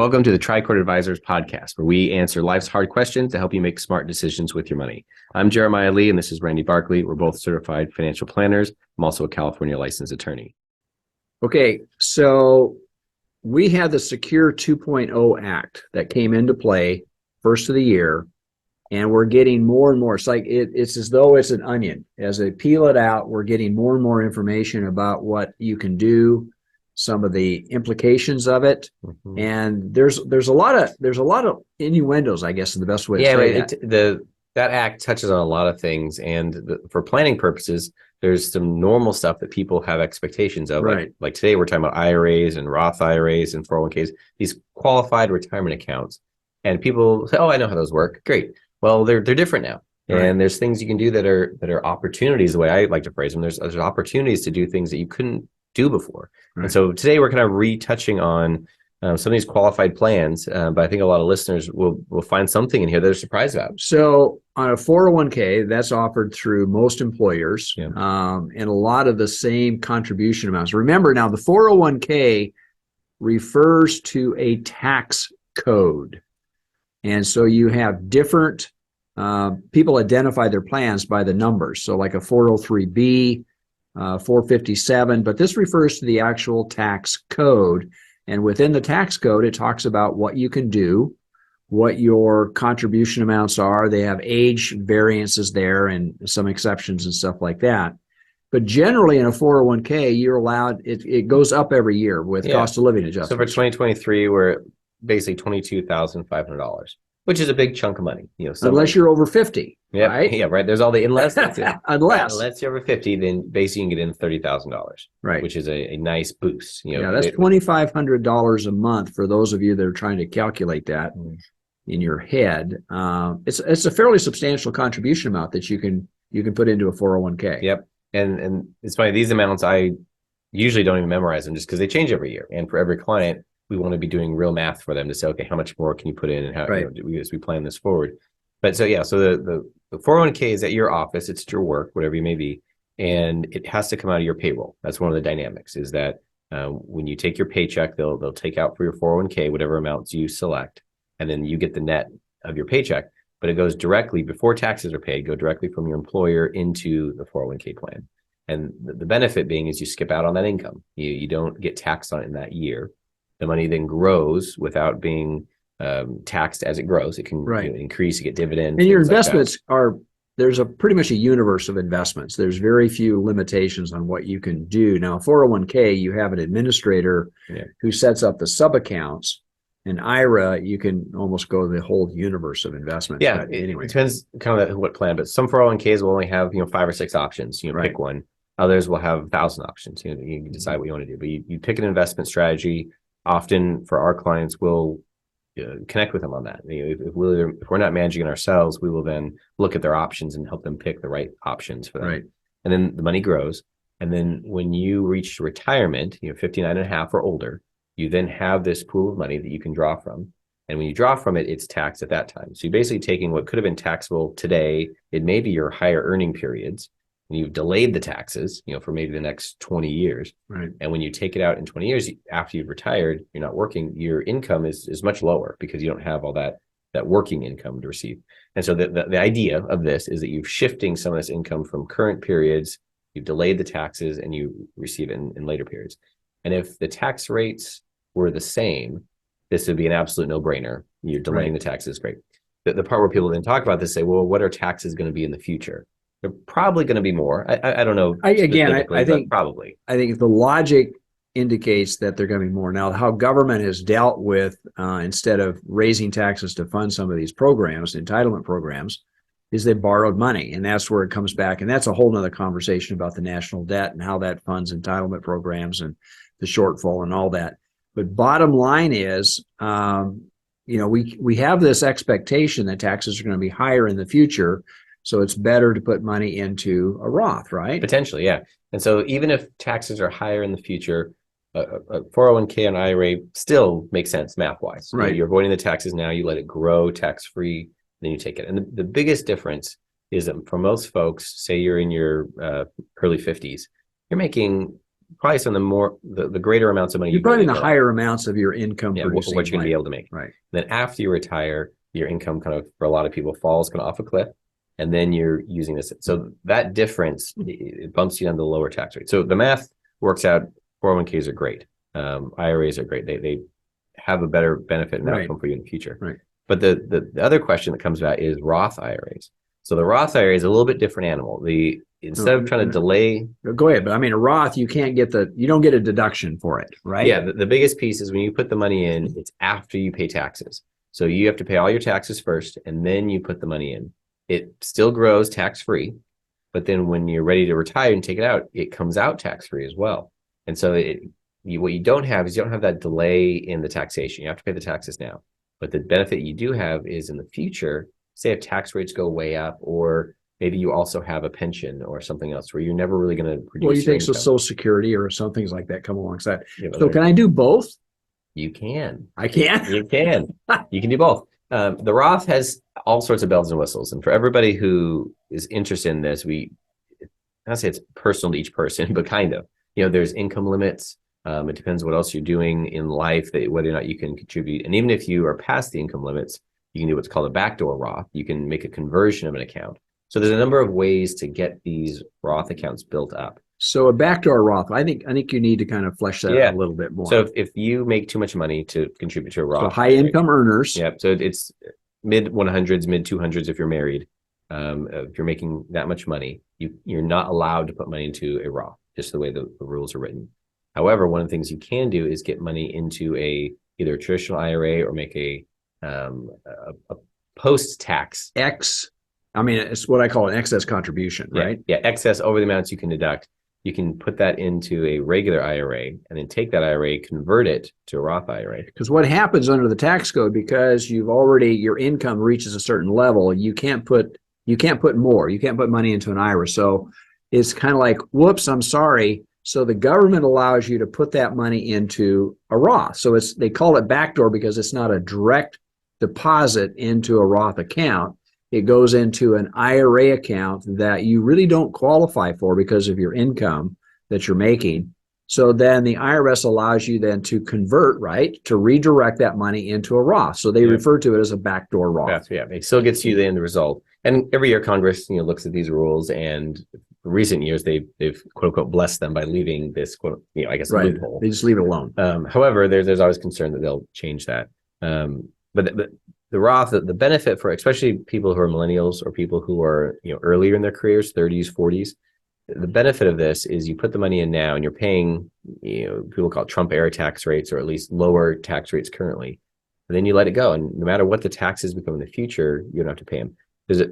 Welcome to the Tricord Advisors podcast, where we answer life's hard questions to help you make smart decisions with your money. I'm Jeremiah Lee, and this is Randy Barkley. We're both certified financial planners. I'm also a California licensed attorney. Okay, so we had the Secure 2.0 Act that came into play first of the year, and we're getting more and more. It's as though it's an onion. As they peel it out, we're getting more and more information about what you can do, some of the implications of it, and there's a lot of innuendos, I guess, is the best way to say that. That act touches on a lot of things, and for planning purposes, there's some normal stuff that people have expectations of. Right. Like today, we're talking about IRAs and Roth IRAs and 401ks, these qualified retirement accounts, and people say, "Oh, I know how those work." Great. Well, they're different now, and there's things you can do that are opportunities. The way I like to phrase them, there's opportunities to do things that you couldn't do before. Right. And so today we're kind of retouching on some of these qualified plans, but I think a lot of listeners will find something in here they're surprised about. So on a 401k, that's offered through most employers, and a lot of the same contribution amounts. Remember now, the 401k refers to a tax code. And so you have different people identify their plans by the numbers. So like a 403B, 457, but this refers to the actual tax code. And within the tax code, it talks about what you can do, what your contribution amounts are. They have age variances there and some exceptions and stuff like that. But generally in a 401k, you're allowed, it goes up every year with cost of living adjustments. So for 2023, we're basically $22,500, which is a big chunk of money. Unless you're over 50. Yeah, right? Yeah, right. There's all the unless. Unless you're over 50, then basically you can get in $30,000, right? Which is a nice boost. That's $2,500 a month for those of you that are trying to calculate that in your head. It's a fairly substantial contribution amount that you can put into a 401k. Yep, and it's funny, these amounts I usually don't even memorize them just because they change every year, and for every client we want to be doing real math for them to say, okay, how much more can you put in, and how as we plan this forward. But so the 401k is at your office, it's at your work, whatever you may be, and it has to come out of your payroll. That's one of the dynamics, is that when you take your paycheck, they'll take out for your 401k whatever amounts you select, and then you get the net of your paycheck, but it goes directly, before taxes are paid, go directly from your employer into the 401k plan. And the benefit being is you skip out on that income. You don't get taxed on it in that year. The money then grows without being taxed as it grows. It can increase, you get dividends. And your investments there's pretty much a universe of investments. There's very few limitations on what you can do. Now, 401k, you have an administrator who sets up the sub-accounts. An IRA, you can almost go the whole universe of investments. Yeah, anyway. It depends kind of what plan, but some 401ks will only have 5 or 6 options. Pick one. Others will have 1,000 options. You can decide what you want to do, but you pick an investment strategy. Often for our clients, we'll connect with them on that. If we're not managing it ourselves, we will then look at their options and help them pick the right options for them. Right. And then the money grows. And then when you reach retirement, 59 and a half or older, you then have this pool of money that you can draw from. And when you draw from it, it's taxed at that time. So you're basically taking what could have been taxable today, it may be your higher earning periods, and you've delayed the taxes, for maybe the next 20 years. Right. And when you take it out in 20 years, after you've retired, you're not working, your income is much lower because you don't have all that working income to receive. And so the idea of this is that you're shifting some of this income from current periods, you've delayed the taxes, and you receive it in later periods. And if the tax rates were the same, this would be an absolute no-brainer. You're delaying the taxes, great. The part where people then talk about this say, well, what are taxes going to be in the future? They're probably going to be more. I don't know. I think probably. I think the logic indicates that they're going to be more. Now, how government has dealt with, instead of raising taxes to fund some of these programs, entitlement programs, is they borrowed money. And that's where it comes back. And that's a whole nother conversation about the national debt and how that funds entitlement programs and the shortfall and all that. But bottom line is, we have this expectation that taxes are going to be higher in the future. So it's better to put money into a Roth, right? Potentially, yeah. And so even if taxes are higher in the future, a 401k and IRA still makes sense math-wise. Right. You're avoiding the taxes now, you let it grow tax-free, then you take it. And the biggest difference is that for most folks, say you're in your early 50s, you're making probably some of the greater amounts of money You're probably in the higher amounts of your income producing. What you're going to be able to make. Right. Then after you retire, your income kind of, for a lot of people, falls kind of off a cliff. And then you're using this. So that difference, it bumps you down to the lower tax rate. So the math works out. 401ks are great. IRAs are great. They have a better benefit and outcome for you in the future. Right. But the other question that comes about is Roth IRAs. So the Roth IRA is a little bit different animal. Instead of trying to delay. Go ahead. But I mean, a Roth, you don't get a deduction for it, right? Yeah. The biggest piece is when you put the money in, it's after you pay taxes. So you have to pay all your taxes first, and then you put the money in. It still grows tax-free, but then when you're ready to retire and take it out, it comes out tax-free as well. And so what you don't have is you don't have that delay in the taxation. You have to pay the taxes now. But the benefit you do have is in the future, say if tax rates go way up, or maybe you also have a pension or something else where you're never really going to produce. Well, you take Social Security or some things like that come alongside. Yeah, so can I do both? You can. I can. You can. You can do both. The Roth has all sorts of bells and whistles. And for everybody who is interested in this, I don't say it's personal to each person, but kind of. There's income limits. It depends what else you're doing in life, whether or not you can contribute. And even if you are past the income limits, you can do what's called a backdoor Roth. You can make a conversion of an account. So there's a number of ways to get these Roth accounts built up. So a backdoor Roth, I think you need to kind of flesh that out a little bit more. So if you make too much money to contribute to a Roth. So high income earners. Yeah. So it's mid 100s, mid 200s if you're married. If you're making that much money, you're not allowed to put money into a Roth, just the way the rules are written. However, one of the things you can do is get money into either a traditional IRA or make a post-tax. It's what I call an excess contribution, right? Yeah, excess over the amounts you can deduct. You can put that into a regular IRA and then take that IRA, convert it to a Roth IRA. Because what happens under the tax code, because your income reaches a certain level, you can't put more. You can't put money into an IRA. So it's kind of like, whoops, I'm sorry. So the government allows you to put that money into a Roth. So they call it backdoor because it's not a direct deposit into a Roth account. It goes into an IRA account that you really don't qualify for because of your income that you're making. So then the IRS allows you then to convert, right, to redirect that money into a Roth. So they refer to it as a backdoor Roth. Yeah, it still gets you the end result. And every year Congress, looks at these rules, and in recent years they've quote unquote blessed them by leaving this quote, I guess, right. loophole. They just leave it alone. However, there's always concern that they'll change that. But the Roth, the benefit for especially people who are millennials or people who are earlier in their careers, 30s, 40s, the benefit of this is you put the money in now and you're paying, people call it Trump era tax rates, or at least lower tax rates currently. And then you let it go, and no matter what the taxes become in the future, you don't have to pay them. So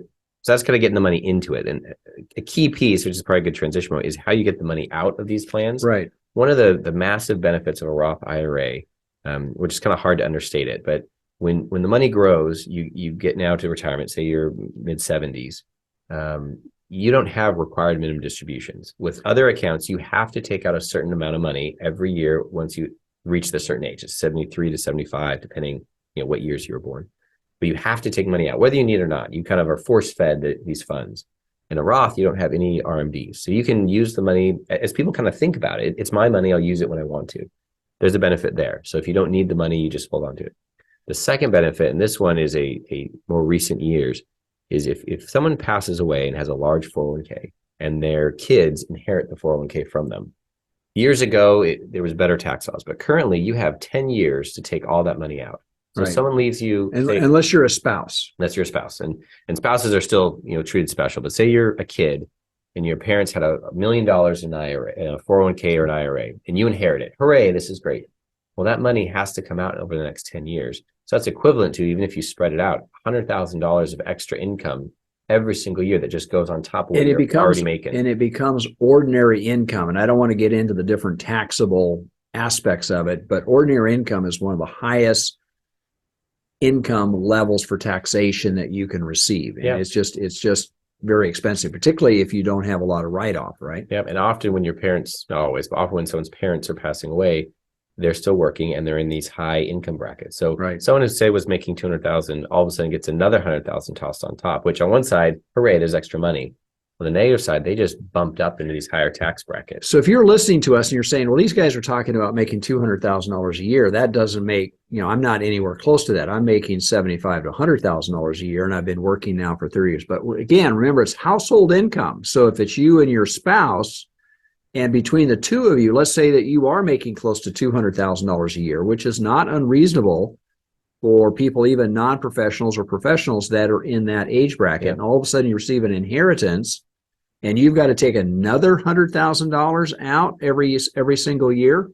that's kind of getting the money into it. And a key piece, which is probably a good transition point, is how you get the money out of these plans. Right. One of the massive benefits of a Roth IRA, which is kind of hard to understate it, but when the money grows, you get now to retirement, say you're mid 70s, you don't have required minimum distributions. With other accounts, you have to take out a certain amount of money every year once you reach the certain age, it's 73 to 75, depending what years you were born. But you have to take money out, whether you need it or not. You kind of are force-fed these funds. In a Roth, you don't have any RMDs. So you can use the money, as people kind of think about it, it's my money, I'll use it when I want to. There's a benefit there. So if you don't need the money, you just hold on to it. The second benefit, and this one is a more recent years, is if someone passes away and has a large 401k and their kids inherit the 401k from them. Years ago, there was better tax laws, but currently you have 10 years to take all that money out. So if someone leaves you, unless you're a spouse. That's your spouse, and spouses are still treated special. But say you're a kid and your parents had $1 million in IRA, in a 401k or an IRA, and you inherit it. Hooray! This is great. Well, that money has to come out over the next 10 years. So that's equivalent to, even if you spread it out, $100,000 of extra income every single year that just goes on top of what you're already making. And it becomes ordinary income. And I don't want to get into the different taxable aspects of it, but ordinary income is one of the highest income levels for taxation that you can receive. And it's just very expensive, particularly if you don't have a lot of write-off, right? Yeah. And often when your parents, not always, but often when someone's parents are passing away, they're still working and they're in these high income brackets. So someone who say was making 200,000 all of a sudden gets another 100,000 tossed on top, which on one side, hooray, there's extra money. On the negative side, they just bumped up into these higher tax brackets. So if you're listening to us and you're saying, well, these guys are talking about making $200,000 a year, that doesn't make, I'm not anywhere close to that. I'm making $75,000 to $100,000 a year, and I've been working now for 30 years. But again, remember, it's household income. So if it's you and your spouse, and between the two of you, let's say that you are making close to $200,000 a year, which is not unreasonable for people, even non-professionals or professionals that are in that age bracket. Yeah. And all of a sudden you receive an inheritance, and you've got to take another $100,000 out every single year.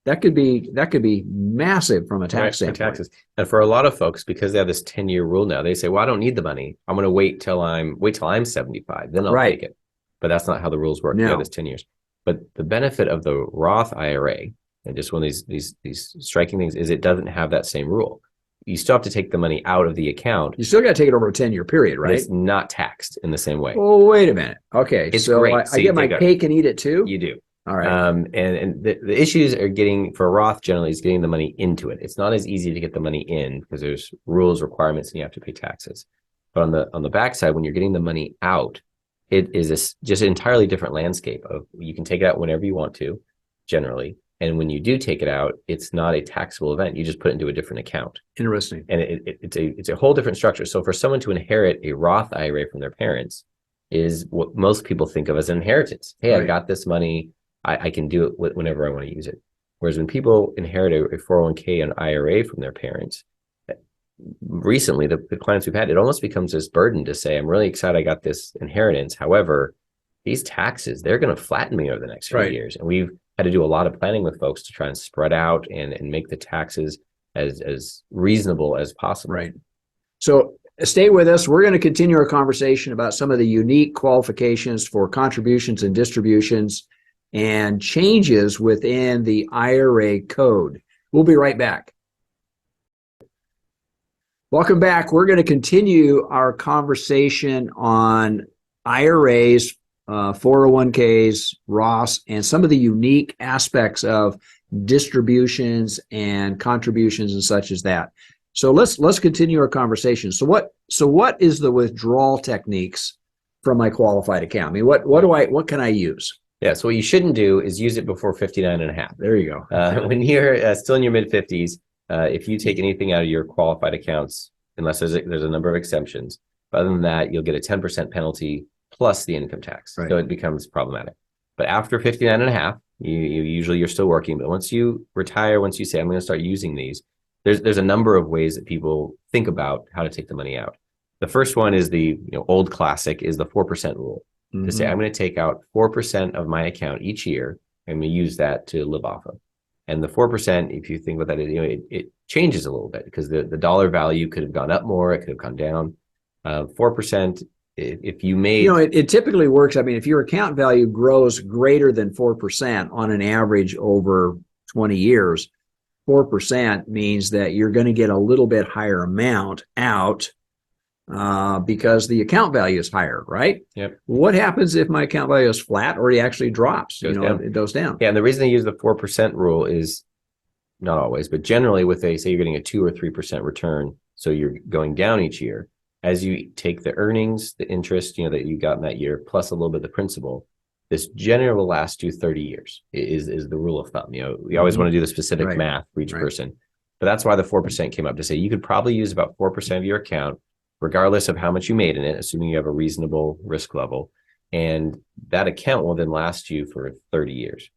That could be massive from a tax standpoint. For taxes. And for a lot of folks, because they have this 10-year rule now, they say, well, I don't need the money. I'm going to wait till I'm 75, then I'll take it. But that's not how the rules work. No. You have this 10 years. But the benefit of the Roth IRA, and just one of these striking things, is it doesn't have that same rule. You still have to take the money out of the account. You still got to take it over a 10-year period, right? It's not taxed in the same way. Oh, wait a minute. Okay, it's so great. I get my cake and eat it too? You do. All right. And the issues are getting, for Roth generally, is getting the money into it. It's not as easy to get the money in because there's rules, requirements, and you have to pay taxes. But on the backside, when you're getting the money out, it is just an entirely different landscape of you can take it out whenever you want to, generally. And when you do take it out, it's not a taxable event. You just put it into a different account. Interesting. And it's a whole different structure. So for someone to inherit a Roth IRA from their parents is what most people think of as an inheritance. Hey, I got this money. I can do it whenever I want to use it. Whereas when people inherit a 401k and IRA from their parents, recently, the clients we've had, it almost becomes this burden to say, I'm really excited I got this inheritance. However, these taxes, they're going to flatten me over the next few years. And we've had to do a lot of planning with folks to try and spread out and make the taxes as reasonable as possible. Right. So stay with us. We're going to continue our conversation about some of the unique qualifications for contributions and distributions and changes within the IRA code. We'll be right back. Welcome back. We're going to continue our conversation on IRAs, 401ks, Roths, and some of the unique aspects of distributions and contributions and such as that. So let's continue our conversation. So what is the withdrawal techniques from my qualified account? I mean, what can I use? Yeah, so what you shouldn't do is use it before 59 and a half. There you go. When you're still in your mid 50s, if you take anything out of your qualified accounts, unless there's a number of exemptions, but other than that, you'll get a 10% penalty plus the income tax. So it becomes problematic. But after 59 and a half, you're still working. But once you retire, once you say, I'm going to start using these, there's a number of ways that people think about how to take the money out. The first one is the old classic is the 4% rule. To say, I'm going to take out 4% of my account each year. I'm going to use that to live off of. And the 4%, if you think about that, it changes a little bit because the dollar value could have gone up more, it could have gone down. 4%, if you made... it typically works. I mean, if your account value grows greater than 4% on an average over 20 years, 4% means that you're going to get a little bit higher amount out because the account value is higher, right? Yep. What happens if my account value is flat or it actually drops? It goes down. Yeah, and the reason they use the 4% rule is not always, but generally with say you're getting a 2 or 3% return, so you're going down each year. As you take the earnings, the interest, that you got in that year, plus a little bit of the principal, this generally will last you 30 years is the rule of thumb. We always want to do the specific math for each person, but that's why the 4% came up to say you could probably use about 4% of your account regardless of how much you made in it, assuming you have a reasonable risk level. And that account will then last you for 30 years.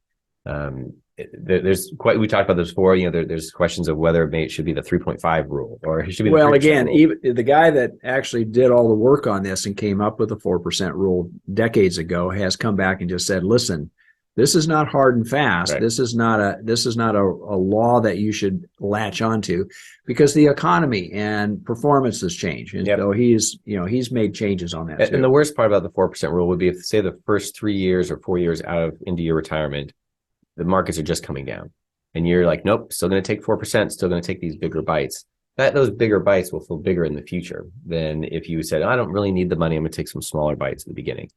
We talked about this before, there's questions of whether it should be the 3.5 rule or it should be the 3% again, rule. Even the guy that actually did all the work on this and came up with the 4% rule decades ago has come back and just said, listen, this is not hard and fast. Right. This is not a law that you should latch onto because the economy and performance has changed. And so he's made changes on that. And the worst part about the 4% rule would be if, say, the first 3 years or 4 years into your retirement, the markets are just coming down and you're like, nope, still going to take 4%, still going to take these bigger bites. Those bigger bites will feel bigger in the future than if you said, I don't really need the money. I'm going to take some smaller bites at the beginning.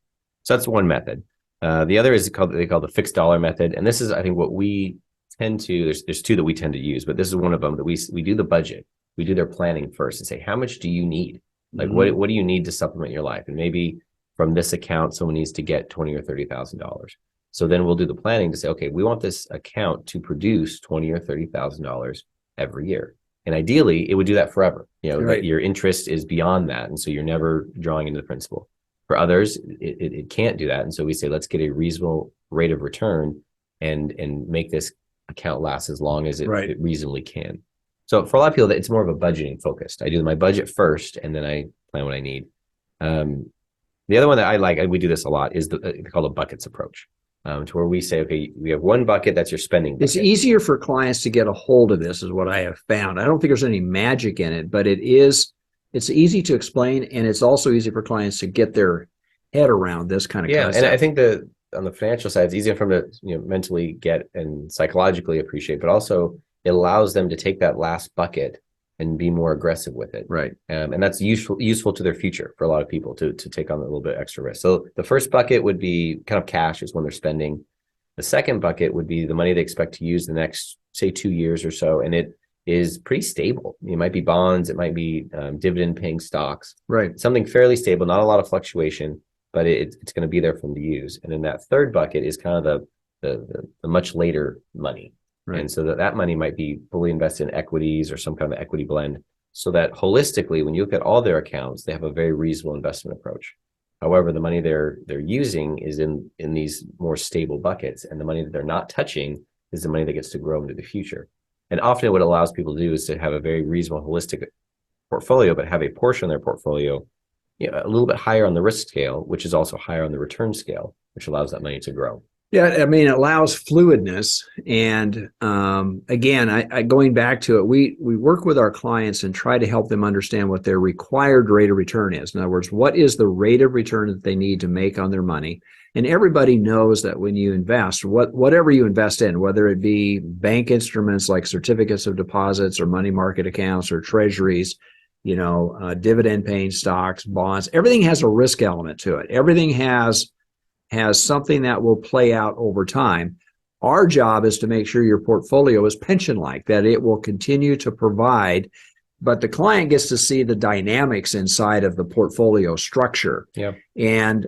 So that's one method. The other is they call the fixed dollar method. And this is, I think, what we tend to, there's two that we tend to use, but this is one of them that we do the budget. We do their planning first and say, how much do you need? Like, what do you need to supplement your life? And maybe from this account, someone needs to get $20,000 or $30,000. So then we'll do the planning to say, okay, we want this account to produce $20,000 or $30,000 every year. And ideally, it would do that forever. That your interest is beyond that. And so you're never drawing into the principal. For others, it can't do that. And so we say, let's get a reasonable rate of return and make this account last as long as it reasonably can. So for a lot of people, it's more of a budgeting focused. I do my budget first, and then I plan what I need. The other one that I like, we do this a lot, is called a buckets approach. To where we say, okay, we have one bucket, that's your spending bucket. It's easier for clients to get a hold of this, is what I have found. I don't think there's any magic in it, but it's easy to explain, and it's also easy for clients to get their head around this kind of concept. And I think on the financial side, it's easier for them to mentally get and psychologically appreciate, but also it allows them to take that last bucket and be more aggressive with it. Right. And that's useful to their future for a lot of people to take on a little bit extra risk. So the first bucket would be kind of cash, is when they're spending. The second bucket would be the money they expect to use the next, say, 2 years or so. And it is pretty stable. It might be bonds, it might be dividend paying stocks. Right. Something fairly stable, not a lot of fluctuation, but it's going to be there for them to use. And then that third bucket is kind of the much later money. Right. And so that money might be fully invested in equities or some kind of equity blend, so that holistically, when you look at all their accounts, they have a very reasonable investment approach. However, the money they're using is in these more stable buckets, and the money that they're not touching is the money that gets to grow into the future. And often what it allows people to do is to have a very reasonable holistic portfolio, but have a portion of their portfolio a little bit higher on the risk scale, which is also higher on the return scale, which allows that money to grow. Yeah, I mean, it allows fluidness. And again, I going back to it, we work with our clients and try to help them understand what their required rate of return is. In other words, what is the rate of return that they need to make on their money? And everybody knows that when you invest, whatever you invest in, whether it be bank instruments like certificates of deposits or money market accounts or treasuries, dividend paying stocks, bonds, everything has a risk element to it. Everything has something that will play out over time. Our job is to make sure your portfolio is pension-like, that it will continue to provide, but the client gets to see the dynamics inside of the portfolio structure. Yeah. And,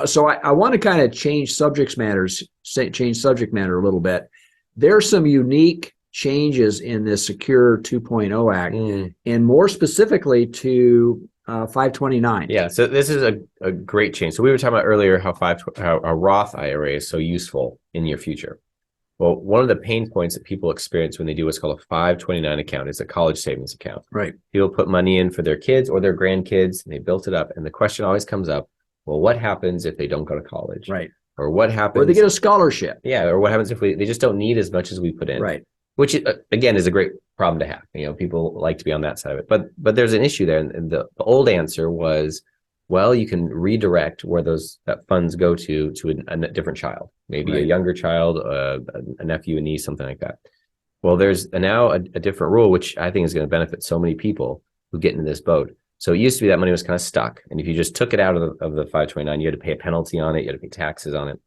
so I want to kind of change subject matter a little bit. There's some unique changes in the Secure 2.0 Act, and more specifically to 529. Yeah, so this is a great change. So we were talking about earlier how a Roth IRA is so useful in your future. Well, one of the pain points that people experience when they do what's called a 529 account is a college savings account. Right. People put money in for their kids or their grandkids, and they built it up. And the question always comes up, well, what happens if they don't go to college? Right. Or what happens? Or they get a scholarship. Yeah, or what happens if they just don't need as much as we put in? Right. Which, again, is a great problem to have. People like to be on that side of it. But there's an issue there. And the old answer was, well, you can redirect where that funds go to a different child, maybe a younger child, a nephew, a niece, something like that. Well, there's now a different rule, which I think is going to benefit so many people who get into this boat. So it used to be that money was kind of stuck. And if you just took it out of the 529, you had to pay a penalty on it. You had to pay taxes on it.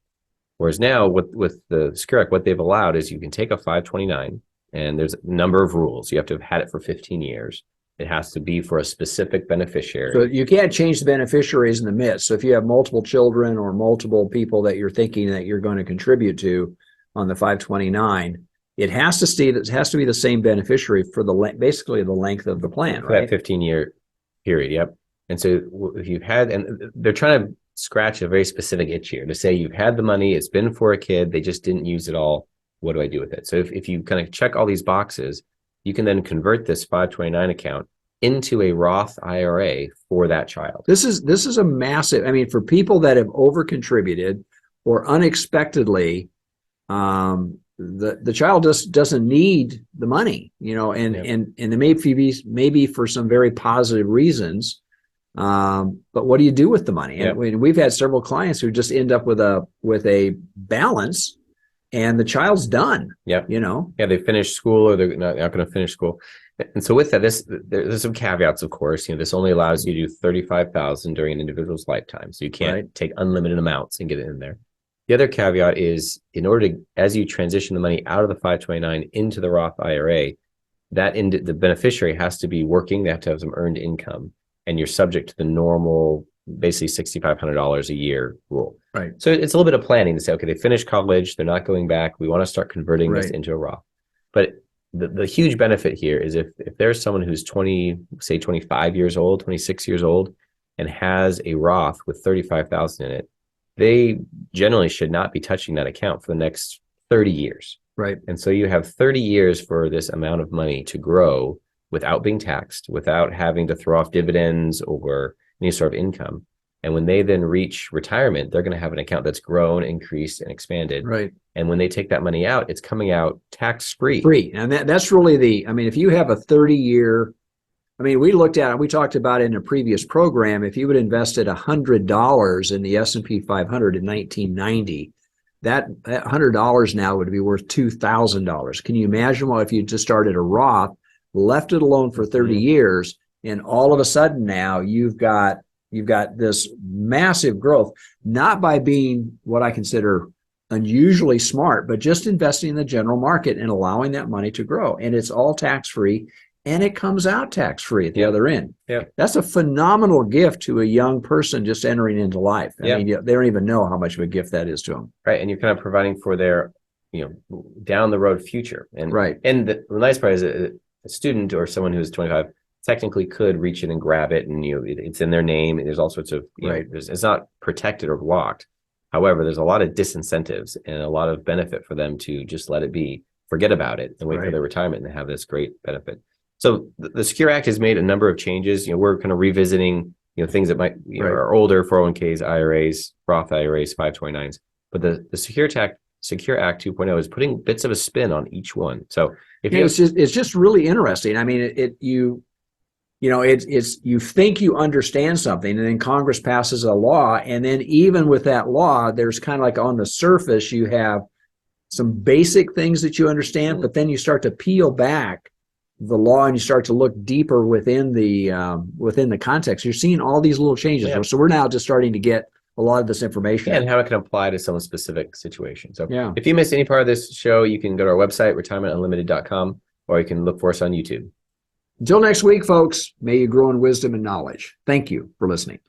Whereas now with the Secure Act, what they've allowed is you can take a 529, and there's a number of rules. You have to have had it for 15 years. It has to be for a specific beneficiary. So you can't change the beneficiaries in the midst. So if you have multiple children or multiple people that you're thinking that you're going to contribute to on the 529, it has to be the same beneficiary for basically the length of the plan, for right? That 15-year period, yep. And so if you've had, and they're trying to scratch a very specific itch here to say you've had the money, it's been for a kid, they just didn't use it all. What do I do with it? So if you kind of check all these boxes, you can then convert this 529 account into a Roth IRA for that child. This is a massive, for people that have over contributed or unexpectedly, the child just doesn't need the money, and it may be for some very positive reasons. But what do you do with the money? Yep. And we've had several clients who just end up with a balance, and the child's done. Yeah. They finished school, or they're not going to finish school. And so with that, there's some caveats, of course. This only allows you to do $35,000 during an individual's lifetime. So you can't take unlimited amounts and get it in there. The other caveat is, in order to, as you transition the money out of the 529 into the Roth IRA, the beneficiary has to be working. They have to have some earned income, and you're subject to the normal basically $6,500 a year rule. Right. So it's a little bit of planning to say, okay, they finished college, they're not going back. We want to start converting this into a Roth. But the huge benefit here is if there's someone who's 25 years old, 26 years old, and has a Roth with 35,000 in it, they generally should not be touching that account for the next 30 years. Right. And so you have 30 years for this amount of money to grow without being taxed, without having to throw off dividends or any sort of income. And when they then reach retirement, they're going to have an account that's grown, increased, and expanded. Right. And when they take that money out, it's coming out tax-free. Free. And that's really if you have a 30-year, we talked about it in a previous program, if you would invested $100 in the S&P 500 in 1990, that $100 now would be worth $2,000. Can you imagine if you just started a Roth, left it alone for 30 years, and all of a sudden now you've got this massive growth, not by being what I consider unusually smart, but just investing in the general market and allowing that money to grow. And it's all tax-free, and it comes out tax-free at the other end. Yeah. That's a phenomenal gift to a young person just entering into life. I mean, they don't even know how much of a gift that is to them. Right. And you're kind of providing for their, down the road future. And And the nice part is a student or someone who's 25 technically could reach in and grab it, and it's in their name. And there's all sorts of it's not protected or blocked. However, there's a lot of disincentives and a lot of benefit for them to just let it be, forget about it, and wait for their retirement and have this great benefit. So the Secure Act has made a number of changes. We're kind of revisiting things that might are older, 401ks, IRAs, Roth IRAs, 529s. But the Secure Act 2.0 is putting bits of a spin on each one. So it's just really interesting. I mean, you think you understand something, and then Congress passes a law, and then even with that law, there's kind of like on the surface you have some basic things that you understand, but then you start to peel back the law and you start to look deeper within the context. You're seeing all these little changes. Yeah. So we're now just starting to get a lot of this information. And how it can apply to someone's specific situation. So if you missed any part of this show, you can go to our website, retirementunlimited.com, or you can look for us on YouTube. Until next week, folks, may you grow in wisdom and knowledge. Thank you for listening.